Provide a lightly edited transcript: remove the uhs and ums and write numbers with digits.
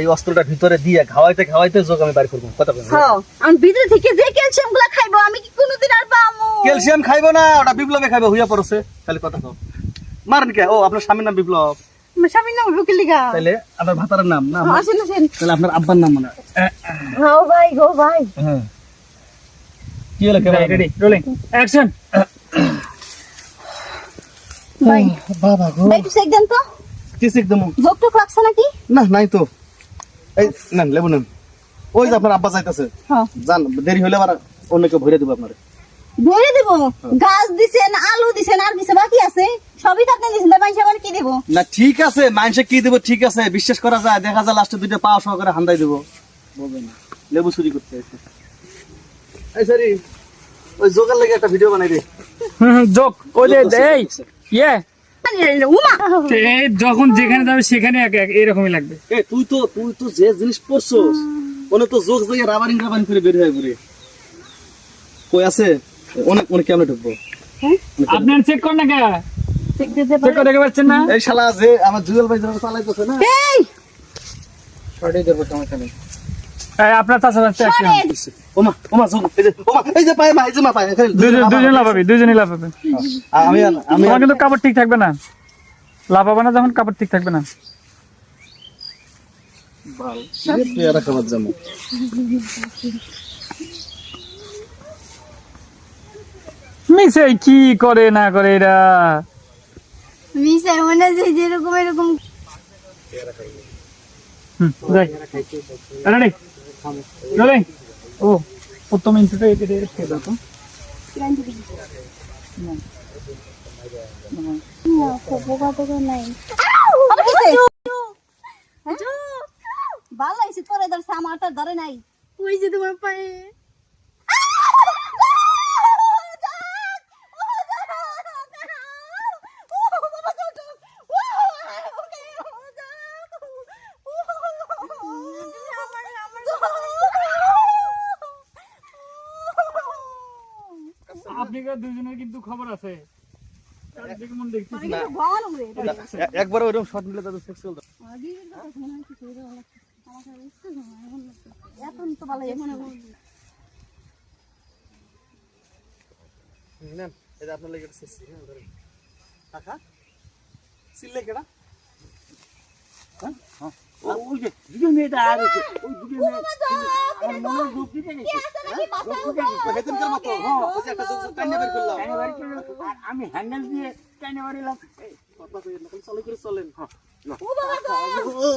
এই অস্ত্রটা ভিতরে দিয়ে খাওয়াইতে খাওয়াইতে যোগ আমি বাইর করবো। কথা বলবো আমি ভিতরে থেকে যে ক্যালসিয়াম গুলা খাইবো আমি কি কোনোদিন আর পামু? ক্যালসিয়াম খাইবো না, ওটা বিপ্লবে খাইবো, হইয়া পড়ছে খালি কথা কও। মারেন কে? ও আপনার স্বামীর নাম বিপ্লব, আমার স্বামীর নাম রুকিলিগা। তাইলে আপনার ভাতারের নাম না? আসেন আসেন। তাহলে আপনার আব্বার নাম মনে হয়। গো ভাই গো ভাই। হ্যাঁ কি হলো? Camera ready, rolling, action. ভাই বাবা গো, একটু চেক দেন তো, কিস একদম জোকটুক লাগছে নাকি? না, নাই তো। এই নেন লেবু নেন। ওই যে আপনার আব্বা যাইতাছে, হ্যাঁ জান দেরি হইলে আবার অন্যকে ভরে দেবো আপনারে। ধরে দেব? গাছ দিছেন, আলু দিছেন, আর কিছু বাকি আছে? সবই তো আপনি দিছেন, তাই মাইসা আবার কি দেব? না ঠিক আছে, মানুষে কি দেবো ঠিক আছে, বিশ্বাস করা যায়, দেখা যায় লাস্টে দুইটা পাওয়া সহকারে হান্দাই দেবো। বলবেন না লেবু চুরি করতে আছে। এই সরি, ওই জোগার লাগে একটা ভিডিও বানাই দে। যোগ ওই যে এই ইয়ে উমা এই যখন যেখানে যাবে সেখানে এরকমই লাগবে। এ তুই তো যে জিনিস পড়ছস ওনে তো জোক জায়গা রাবারিং করে বের হয়ে পড়ে কই আছে, অনেক অনেক কেমনে ঢুকবো? আপনার চেক কর না কে? চেক দিতে চেক করে দেখতে পাচ্ছেন না? এই শালা যে আমার জুয়েল ভাই যেভাবে চালাইতেছে না, এই সরাই দেবো, সমস্যা নেই। এই আপনার চাচার চেক ওমা জোক, এই যে পায় মা, এই যে মা পায়, দুজন লাফাবি, দুজনই লাফাবে। আমি তোমার কিন্তু কাপড় ঠিক থাকবে না, লাফাবে না যখন কাপড় ঠিক থাকবে না। পেয়ারা খাবার যাবো। মিসে কি করে না করে এরা। মিশাই মনে যে যেরকম এরকম যাই রেডি রোলিং। ও প্রথম ইন্ট্রোটা এটা খেয়ে দাও তো। ভালো হয়েছে তোরে ধরছে, আমার তো ধরে নাই। ওই যে তোমার পায়ে আপনাদের দুজনের কিন্তু খবর আছে, চারদিকে মন দেখতেছি না। একবার ওইরকম শট নিলে তাদের সেক্সুয়াল এখন তো ভালো নেন। এই যে আপনার লেগে সেক্সি কাকা সিললে কেডা? হ্যাঁ ওই যে দুটো মেয়েটা আর ওই দুটো মেয়ে আমার মনে যোগ দিতে গেছে, হেতেনকার মতো। হ্যাঁ ওই যে একটা যোগ টাইনে বের করলাম, আর আমি হ্যান্ডেল দিয়ে টাইনে মারিলাম। কথা কই না, চলে করে চলেন। হ্যাঁ ও বাবা গো।